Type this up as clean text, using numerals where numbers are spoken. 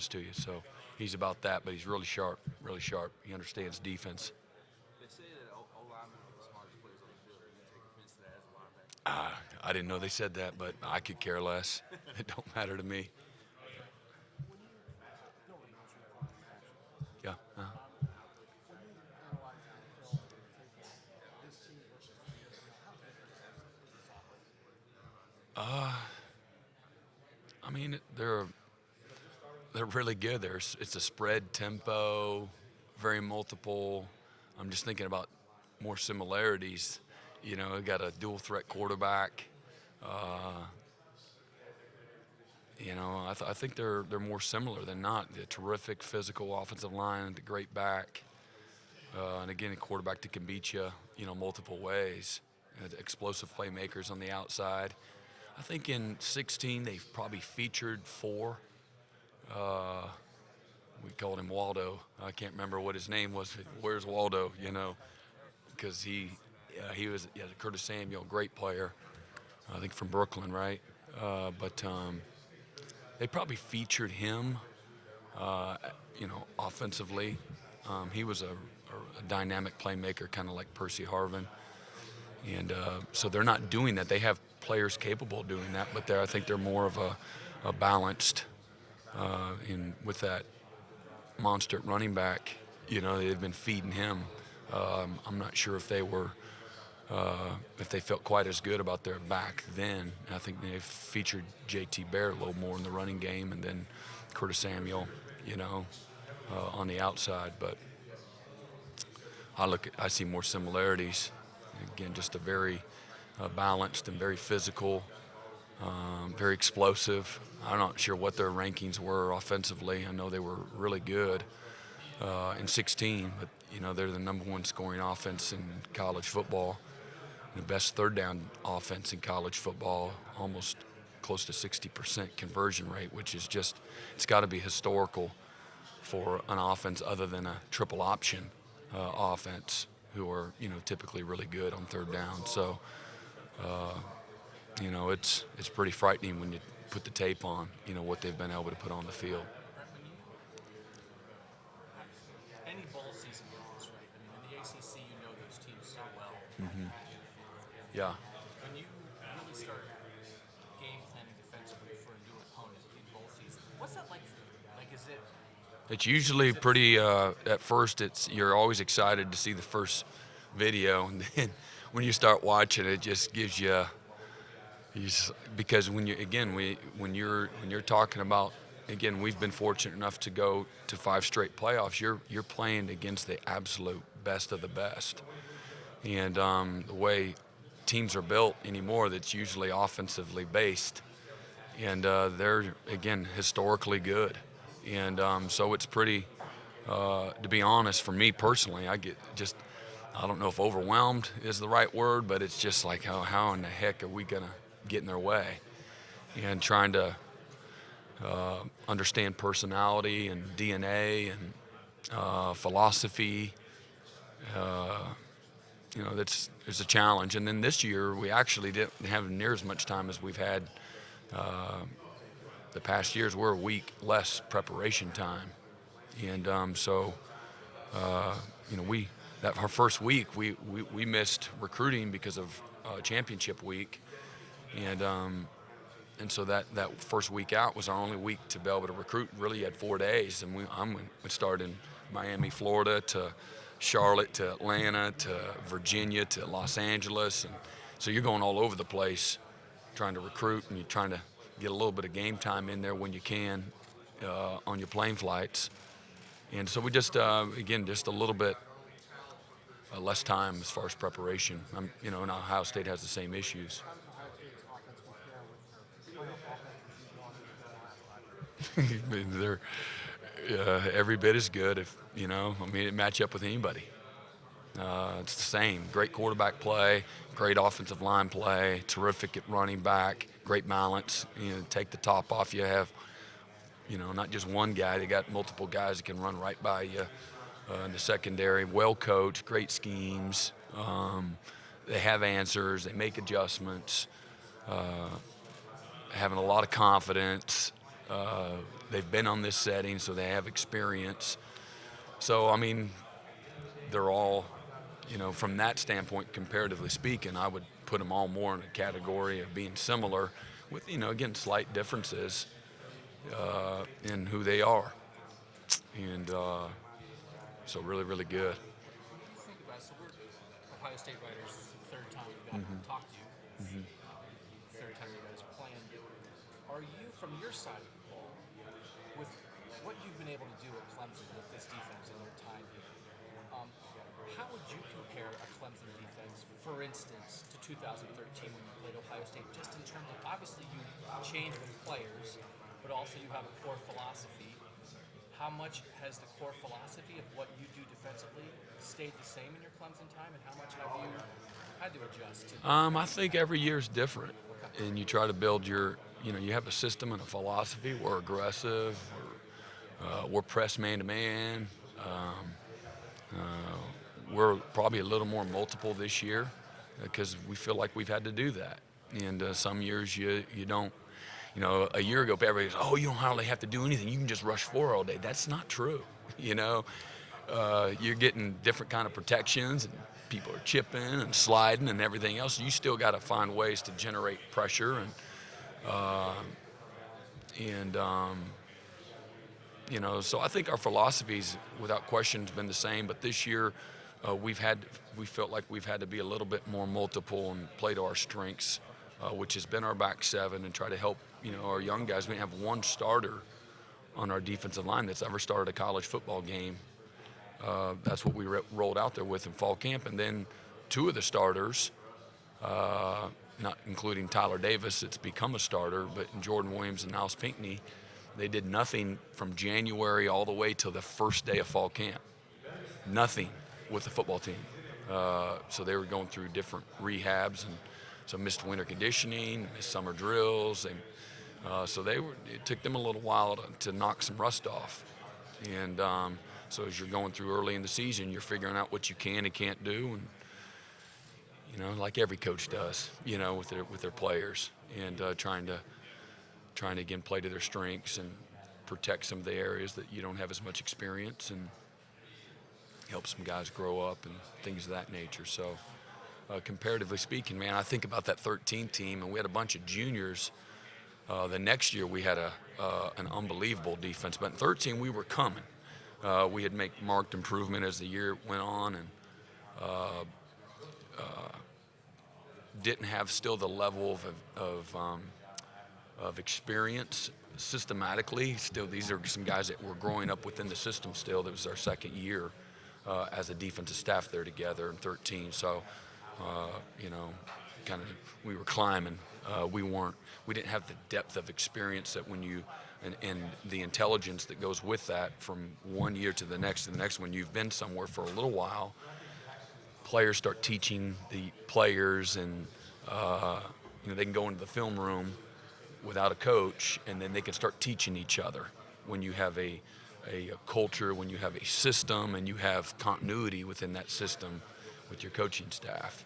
to you. So he's about that, but he's really sharp, really sharp. He understands defense. They say that O linemen are the smartest players on the field. Do you take offense to that as a linebacker? I didn't know they said that, but I could care less. It don't matter to me. When you Billy knows you have a lot of passion. Yeah. When you analyze the film and the tape on this team versus 2 years ago, how different is this offense? I mean, they're really good. It's a spread tempo, very multiple. I'm just thinking about more similarities. We got a dual threat quarterback. Uh, I think they're more similar than not. The terrific physical offensive line, the great back, and again a quarterback that can beat you, multiple ways. Explosive playmakers on the outside. I think in 16 they've probably featured four. Uh, we called him Waldo. I can't remember what his name was. Where's Waldo? Because he was Curtis Samuel, great player. I think from Brooklyn, right? But they probably featured him. Offensively, he was a dynamic playmaker, kind of like Percy Harvin. And so they're not doing that. They have players capable of doing that, but I think they're more of a balanced in with that monster running back. They've been feeding him. I'm not sure if they felt quite as good about their back then. I think they've featured J.T. Barrett a little more in the running game, and then Curtis Samuel, on the outside. But I see more similarities. Again, just a very balanced and very physical, very explosive. I'm not sure what their rankings were offensively. I know they were really good in 16, but they're the number one scoring offense in college football, the best third down offense in college football, almost close to 60% conversion rate, which is it's got to be historical for an offense other than a triple option offense, who are typically really good on third down. So it's pretty frightening when you put the tape on what they've been able to put on the field. Brent, when you any bowl season goes, right? I mean, in the ACC, you know those teams so well. Yeah. When you really start game planning defensively for a new opponent in bowl season, what's that like for you? Like, is it It's usually pretty. At first, you're always excited to see the first video, and then when you start watching, it just gives because when you're talking about, again, we've been fortunate enough to go to 5 straight playoffs. You're playing against the absolute best of the best, and the way teams are built anymore, that's usually offensively based, and they're again historically good, and so it's pretty. To be honest, for me personally, I don't know if overwhelmed is the right word, but it's just like how in the heck are we gonna get in their way, and trying to understand personality and DNA and philosophy. It's a challenge. And then this year we actually didn't have near as much time as we've had the past years. We're a week less preparation time, and so we that our first week we missed recruiting because of championship week, and so that first week out was our only week to be able to recruit. Really, had 4 days, and we started in Miami, Florida, to Charlotte, to Atlanta, to Virginia, to Los Angeles, and so you're going all over the place trying to recruit, and you're trying to get a little bit of game time in there when you can on your plane flights. And so we just a little bit less time as far as preparation. And Ohio State has the same issues. how does Ohio State's offense compare with the playoff offenses you've gone into the last 5 years? I mean, they're every bit as good. It match up with anybody. It's the same. Great quarterback play, great offensive line play, terrific at running back, great balance. Take the top off. You have, not just one guy. They got multiple guys that can run right by you in the secondary. Well coached, great schemes. They have answers. They make adjustments. Having a lot of confidence. They've been on this setting, so they have experience. So, I mean, they're all, from that standpoint, comparatively speaking, I would put them all more in a category of being similar with, again, slight differences in who they are. And so really, really good. What do you think about? So we're Ohio State writers. Third time we've got to talk to you. Third time you guys are playing. Are you, from your side of the ball, with what you've been able to do at Clemson with this defense in your time here? How would you compare a Clemson defense, for instance, to 2013 when you played Ohio State? Just in terms of, obviously you change with players, but also you have a core philosophy. How much has the core philosophy of what you do defensively stayed the same in your Clemson time, and how much have you had to adjust to? I think every year is different, and you try to build you have a system and a philosophy. We're aggressive. We're press man to man. We're probably a little more multiple this year because we feel like we've had to do that. And some years you don't. A year ago, everybody goes, "Oh, you don't hardly have to do anything. You can just rush four all day." That's not true. You're getting different kind of protections, and people are chipping and sliding and everything else. You still got to find ways to generate pressure and so I think our philosophies, without question, has been the same. But this year, we felt like we've had to be a little bit more multiple and play to our strengths, which has been our back seven, and try to help our young guys. We have one starter on our defensive line that's ever started a college football game. That's what we rolled out there with in fall camp, and then two of the starters, not including Tyler Davis, it's become a starter, but Jordan Williams and Niles Pinckney, they did nothing from January all the way till the first day of fall camp. Nothing with the football team. So they were going through different rehabs and some missed winter conditioning, missed summer drills, and so it took them a little while to knock some rust off. And so as you're going through early in the season, you're figuring out what you can and can't do, and like every coach does, with their players, and trying to again play to their strengths and protect some of the areas that you don't have as much experience, and help some guys grow up and things of that nature. So comparatively speaking, man, I think about that 13 team, and we had a bunch of juniors. The next year we had an unbelievable defense, but in 13 we were coming. We had made marked improvement as the year went on, and didn't have still the level of experience systematically. Still, these are some guys that were growing up within the system still. That was our second year as a defensive staff there together in 13. So, kind of we were climbing. We didn't have the depth of experience that and the intelligence that goes with that from one year to the next when you've been somewhere for a little while. Players start teaching the players, and they can go into the film room without a coach, and then they can start teaching each other. When you have a culture, when you have a system, and you have continuity within that system with your coaching staff.